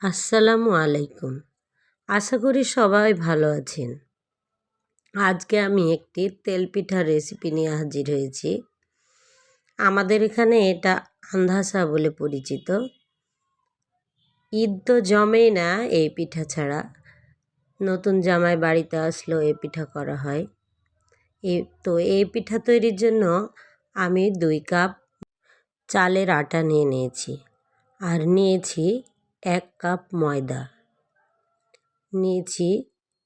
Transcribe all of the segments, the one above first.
আসসালামু আলাইকুম। আশা করি সবাই ভালো আছেন। আজকে আমি একটি তেল পিঠার রেসিপি নিয়ে হাজির হয়েছি। আমাদের এখানে এটা আন্ধাসা বলে পরিচিত। ঈদ তো জমেই না এই পিঠা ছাড়া। নতুন জামাই বাড়িতে আসলেও এই পিঠা করা হয়। এই পিঠা তৈরির জন্য আমি 2 কাপ চালের আটা নিয়ে নিয়েছি। আর নিয়েছি 1 কাপ ময়দা। নিয়েছি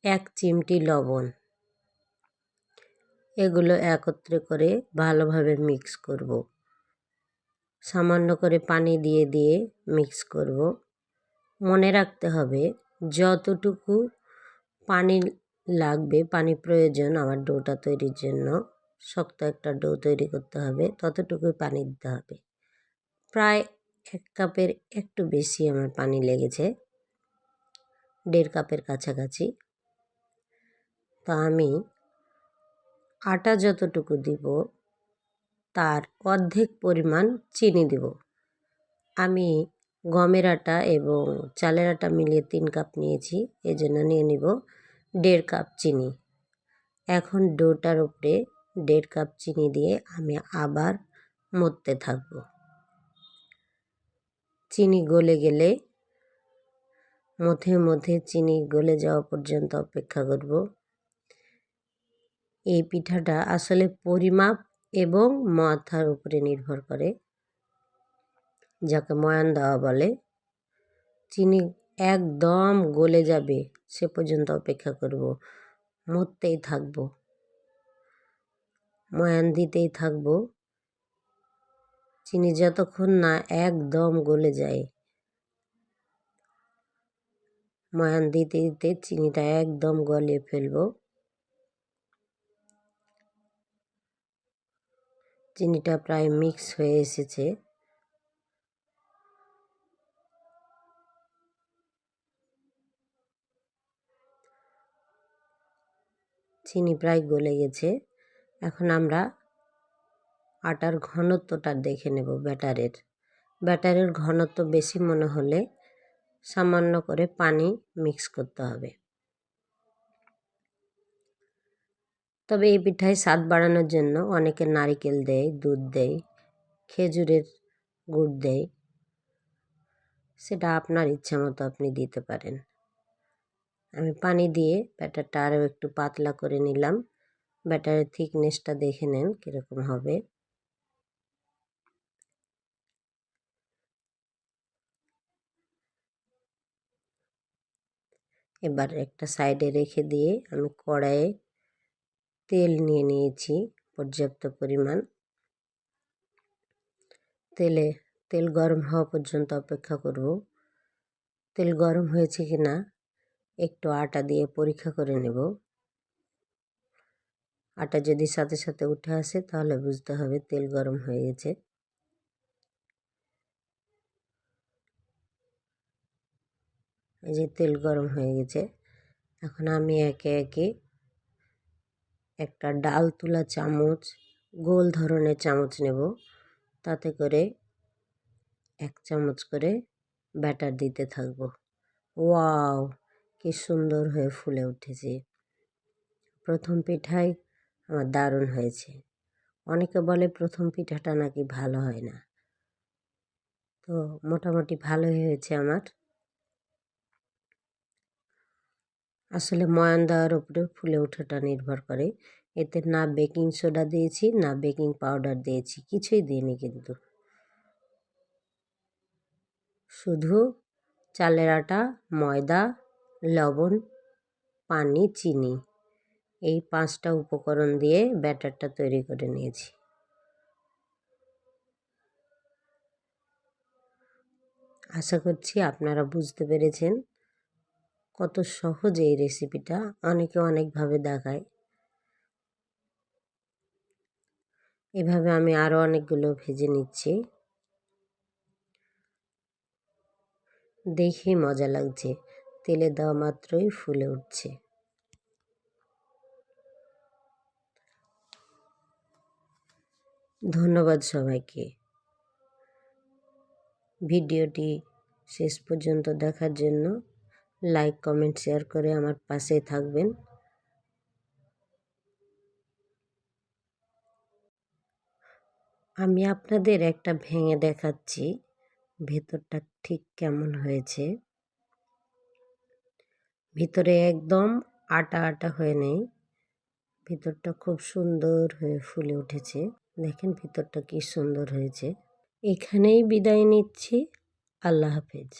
1 চিমটি লবণ। এগুলো একত্রে করে ভালোভাবে মিক্স করব। সামান্য করে পানি দিয়ে দিয়ে মিক্স করব। মনে রাখতে হবে যতটুকু পানি লাগবে, পানি প্রয়োজন আমার ডোটা তৈরির জন্য, শক্ত একটা ডো তৈরি করতে হবে, ততটুকুই পানি দিতে হবে। প্রায় 1 কাপের একটু বেশি আমার পানি লেগেছে, 1.5 কাপের কাছাকাছি। তো আমি আটা যতটুকু দিব তার অর্ধেক পরিমাণ চিনি দেব। আমি গমের আটা এবং চালের আটা মিলিয়ে 3 কাপ নিয়েছি, এজন্য নিয়ে নিব 1.5 কাপ চিনি। এখন ডোটার উপরে 1.5 কাপ চিনি দিয়ে আমি আবার মথতে থাকব। চিনি গলে গেলে মধ্যে চিনি গলে যাওয়া পর্যন্ত অপেক্ষা করব। এই পিঠাটা আসলে পরিমাপ এবং মাথার উপরে নির্ভর করে, যাকে ময়ান দেওয়া বলে। চিনি একদম গলে যাবে সে পর্যন্ত অপেক্ষা করব, মথতেই থাকব, ময়ান দিতেই থাকব। চিনি যতক্ষণ না একদম গলে যায়, ময়ান দিতে দিতে চিনিটা একদম গলিয়ে ফেলব। চিনিটা প্রায় মিক্স হয়ে এসেছে। চিনি প্রায় গলে গেছে। এখন আমরা আটার ঘনত্বটা দেখে নেব। ব্যাটারের ঘনত্ব বেশি মনে হলে সামান্য করে পানি মিক্স করতে হবে। তবে এই পিঠায় স্বাদ বাড়ানোর জন্য অনেকে নারকেল দেয়, দুধ দেয়, খেজুরের গুড় দেয়। সেটা আপনার ইচ্ছা মতো আপনি দিতে পারেন। আমি পানি দিয়ে ব্যাটারটা আরও একটু পাতলা করে নিলাম। ব্যাটারের থিকনেসটা দেখে নেন কীরকম হবে। এবার একটা সাইডে রেখে দিয়ে আমি কড়াইয়ে তেল নিয়ে নিয়েছি পর্যাপ্ত পরিমাণ। তেল গরম হওয়া পর্যন্ত অপেক্ষা করব। তেল গরম হয়েছে কি না একটু আটা দিয়ে পরীক্ষা করে নেব। আটা যদি সাথে সাথে উঠে আসে তাহলে বুঝতে হবে তেল গরম হয়ে গেছে। এই যে তেল গরম হয়ে গেছে। এখন আমি একে একে একটা ডাল তুলা চামচ, গোল ধরনের চামচ নেব। তাতে করে 1 চামচ করে ব্যাটার দিতে থাকবো। ওয়াও, কি সুন্দর হয়ে ফুলে উঠেছে। প্রথম পিঠাই আমার দারুণ হয়েছে। অনেকে বলে প্রথম পিঠাটা নাকি ভালো হয় না, তো মোটামুটি ভালোই হয়েছে আমার। আসলে ময়ান দেওয়ার উপরে ফুলে ওঠাটা নির্ভর করে। এতে না বেকিং সোডা দিয়েছি না বেকিং পাউডার দিয়েছি, কিছুই দিইনি কিন্তু। শুধু চালের আটা, ময়দা, লবণ, পানি, চিনি, এই 5টা উপকরণ দিয়ে ব্যাটারটা তৈরি করে নিয়েছি। আশা করছি আপনারা বুঝতে পেরেছেন কত সহজ এই রেসিপিটা। অনেকে অনেকভাবে দেখায়। এভাবে আমি আরও অনেকগুলো ভেজে নিচ্ছি। দেখেই মজা লাগছে, তেলে দেওয়া মাত্রই ফুলে উঠছে। ধন্যবাদ সবাইকে। ভিডিওটি শেষ পর্যন্ত দেখার জন্য লাইক, কমেন্ট, শেয়ার করে আমার পাশে থাকবেন। আমি আপনাদের একটা ভেঙে দেখাচ্ছি ভেতরটা ঠিক কেমন হয়েছে। ভিতরে একদম আটা আটা হয়ে নেই, ভিতরটা খুব সুন্দর হয়ে ফুলে উঠেছে। দেখেন ভিতরটা কি সুন্দর হয়েছে। এখানেই বিদায় নিচ্ছি। আল্লাহ হাফেজ।